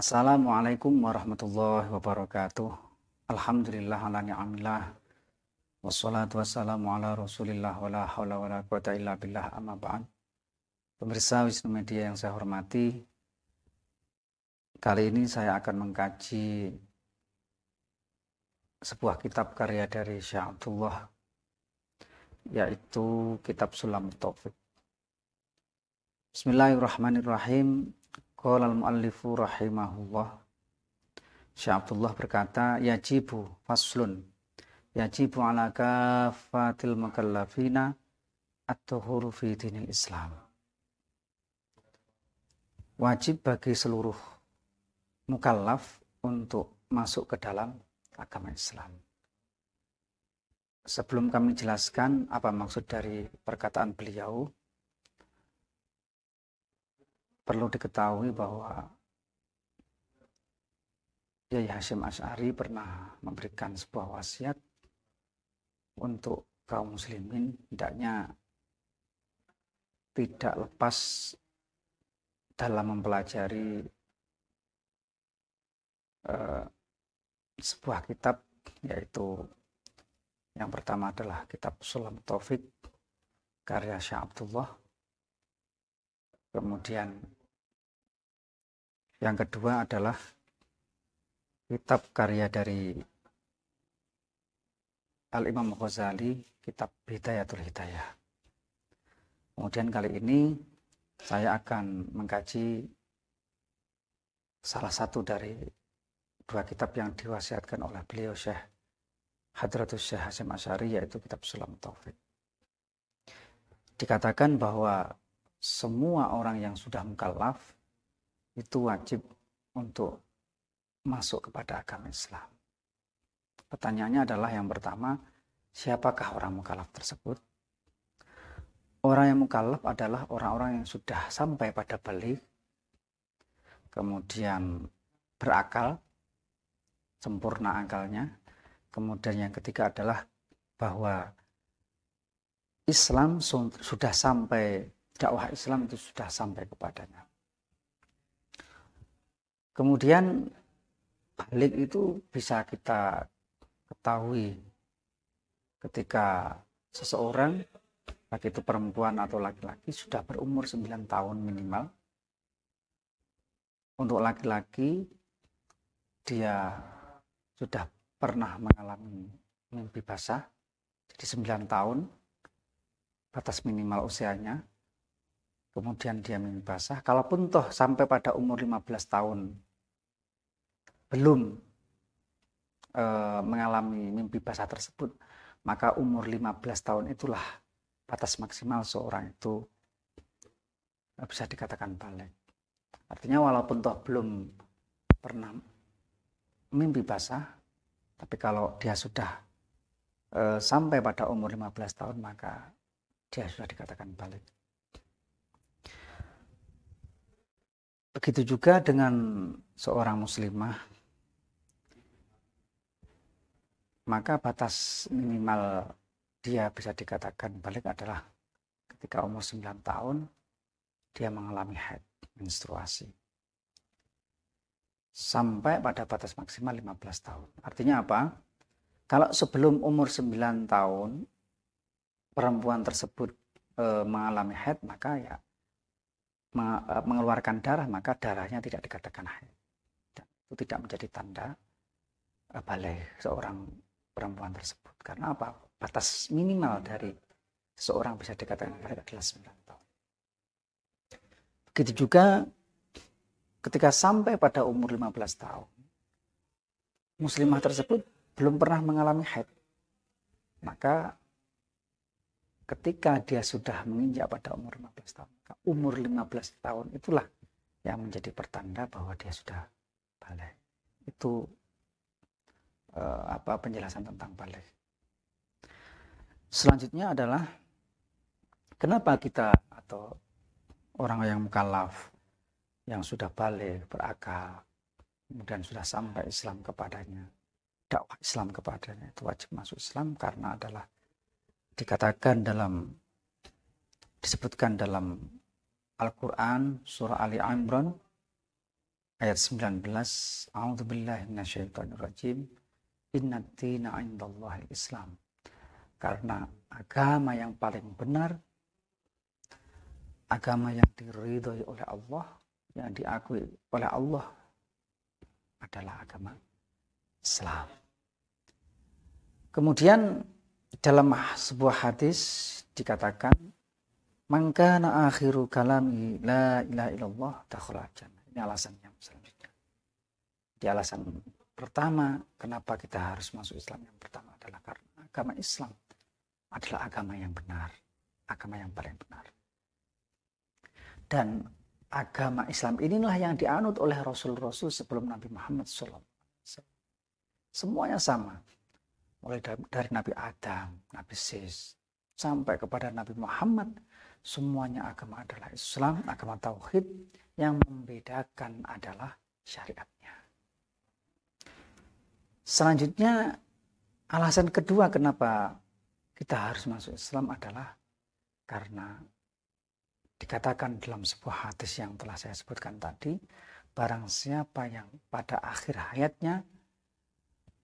Assalamualaikum warahmatullahi wabarakatuh. Alhamdulillah ala ni'amillah. Wassalatu wassalamu ala rasulillah wa la hawla wa la quwata illa billah amma ba'd. Pemirsa Wisnu Media yang saya hormati, kali ini saya akan mengkaji sebuah kitab karya dari Syekh Abdullah, yaitu kitab Sulamut Taufik. Bismillahirrahmanirrahim. Qala al-muallifu rahimahullah. Syekh Abdullah berkata, yajibu faslun, yajibu ala kafatil mukallafina at-tuhuru fi dinil Islam. Wajib bagi seluruh mukallaf untuk masuk ke dalam agama Islam. Sebelum kami jelaskan apa maksud dari perkataan beliau, perlu diketahui bahwa Kiai Hasyim Asy'ari pernah memberikan sebuah wasiat untuk kaum muslimin, hendaknya tidak lepas dalam mempelajari sebuah kitab, yaitu yang pertama adalah kitab Sulamut Taufik karya Syekh Abdullah. Kemudian yang kedua adalah kitab karya dari Al-Imam Ghazali, kitab Hidayatul Hidayah. Kemudian kali ini saya akan mengkaji salah satu dari dua kitab yang diwasiatkan oleh beliau Syekh Hadratus Syekh Hasyim Asy'ari, yaitu kitab Sulamut Taufik. Dikatakan bahwa semua orang yang sudah mukallaf itu wajib untuk masuk kepada agama Islam. Pertanyaannya adalah yang pertama, siapakah orang mukallaf tersebut? Orang yang mukallaf adalah orang-orang yang sudah sampai pada baligh, kemudian berakal, sempurna akalnya. Kemudian yang ketiga adalah bahwa Islam sudah sampai, dakwah Islam itu sudah sampai kepadanya. Kemudian balik itu bisa kita ketahui ketika seseorang, baik itu perempuan atau laki-laki, sudah berumur 9 tahun minimal. Untuk laki-laki, dia sudah pernah mengalami mimpi basah, jadi 9 tahun batas minimal usianya. Kemudian dia mimpi basah. Kalaupun toh sampai pada umur 15 tahun belum mengalami mimpi basah tersebut, maka umur 15 tahun itulah batas maksimal seorang itu bisa dikatakan baligh. Artinya walaupun toh belum pernah mimpi basah, tapi kalau dia sudah sampai pada umur 15 tahun, maka dia sudah dikatakan baligh. Begitu juga dengan seorang muslimah, maka batas minimal dia bisa dikatakan baligh adalah ketika umur 9 tahun dia mengalami haid, menstruasi, sampai pada batas maksimal 15 tahun. Artinya apa? Kalau sebelum umur 9 tahun perempuan tersebut mengalami haid, maka ya mengeluarkan darah, maka darahnya tidak dikatakan haid. Dan itu tidak menjadi tanda baligh seorang perempuan tersebut. Karena apa? Batas minimal dari seseorang bisa dikatakan baligh adalah 9 tahun. Begitu juga ketika sampai pada umur 15 tahun, muslimah tersebut belum pernah mengalami haid. Maka ketika dia sudah menginjak pada umur 15 tahun, maka umur 15 tahun itulah yang menjadi pertanda bahwa dia sudah baligh. Itu penjelasan tentang baligh. Selanjutnya adalah kenapa kita atau orang yang mukallaf yang sudah baligh, berakal, kemudian sudah sampai Islam kepadanya, dakwah Islam kepadanya, itu wajib masuk Islam, karena adalah disebutkan dalam Al-Quran surah Ali Imran ayat 19, A'udzubillahi minasyaitonirrajim. Innad dina 'indallahil Islam. Karena agama yang paling benar, agama yang diridhoi oleh Allah, yang diakui oleh Allah adalah agama Islam. Kemudian dalam sebuah hadis dikatakan, man kana akhiru kalami la ilaha illallah dakhala jannah. Ini alasan yang selanjutnya. Di alasan pertama kenapa kita harus masuk Islam, yang pertama adalah karena agama Islam adalah agama yang benar, agama yang paling benar. Dan agama Islam inilah yang dianut oleh Rasul-Rasul sebelum Nabi Muhammad SAW. Semuanya sama. Mulai dari Nabi Adam, Nabi Sis, sampai kepada Nabi Muhammad, semuanya agama adalah Islam, agama Tauhid. Yang membedakan adalah syariatnya. Selanjutnya, alasan kedua kenapa kita harus masuk Islam adalah karena dikatakan dalam sebuah hadis yang telah saya sebutkan tadi, barang siapa yang pada akhir hayatnya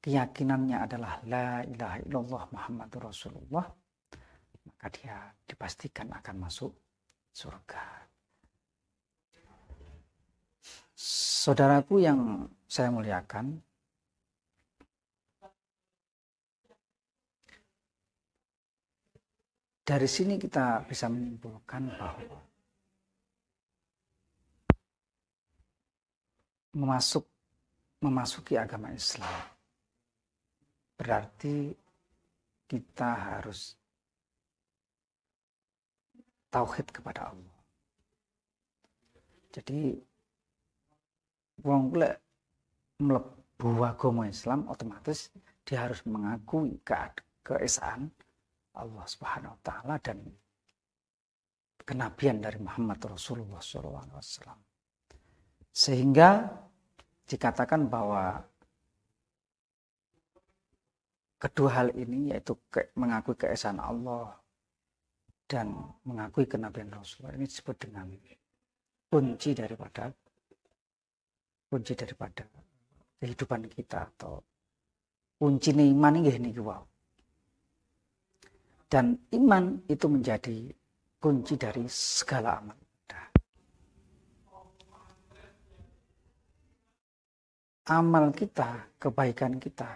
keyakinannya adalah la ilaha illallah Muhammadur Rasulullah, maka dia dipastikan akan masuk surga. Saudaraku yang saya muliakan, dari sini kita bisa menyimpulkan bahwa memasuki agama Islam berarti kita harus tauhid kepada Allah. Jadi wong lek mlebu agama Islam otomatis dia harus mengakui keesaan Allah Subhanahu wa taala dan kenabian dari Muhammad Rasulullah SAW. Sehingga dikatakan bahwa kedua hal ini, yaitu mengakui keesaan Allah dan mengakui kenabian Rasulullah, ini disebut dengan kunci daripada kehidupan kita, atau kunci iman ini wow. Dan iman itu menjadi kunci dari segala amal. Amal kita, kebaikan kita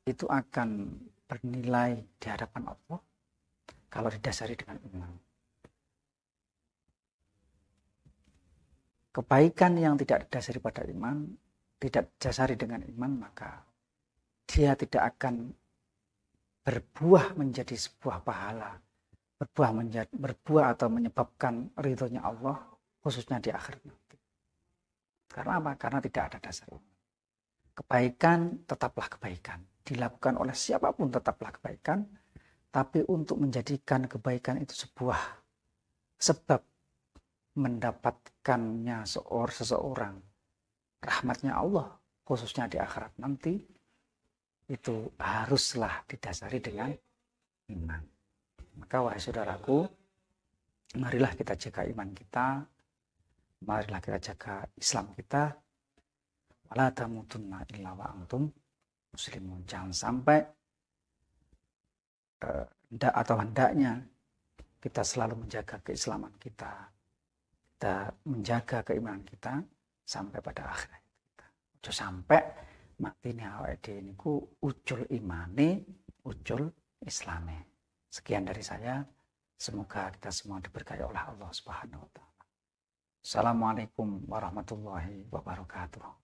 itu akan bernilai di hadapan Allah kalau didasari dengan iman. Kebaikan yang tidak didasari pada iman, tidak didasari dengan iman, maka dia tidak akan berbuah menjadi sebuah pahala, berbuah atau menyebabkan ridhonya Allah, khususnya di akhirat nanti. Karena apa? Karena tidak ada dasar iman. Kebaikan tetaplah kebaikan, dilakukan oleh siapapun tetaplah kebaikan, tapi untuk menjadikan kebaikan itu sebuah sebab mendapatkannya seseorang rahmatnya Allah, khususnya di akhirat nanti, itu haruslah didasari dengan iman. Maka wahai saudaraku, marilah kita jaga iman kita, marilah kita jaga Islam kita. Wala tamutunna illa wa antum muslimun. Jangan sampai hendaknya kita selalu menjaga keislaman kita, kita menjaga keimanan kita sampai pada akhirat kita. Ojo sampai mati nih awake dhewe niku ucul imane, ucul islame. Sekian dari saya. Semoga kita semua diberkahi oleh Allah Subhanahu wa taala. Assalamualaikum warahmatullahi wabarakatuh.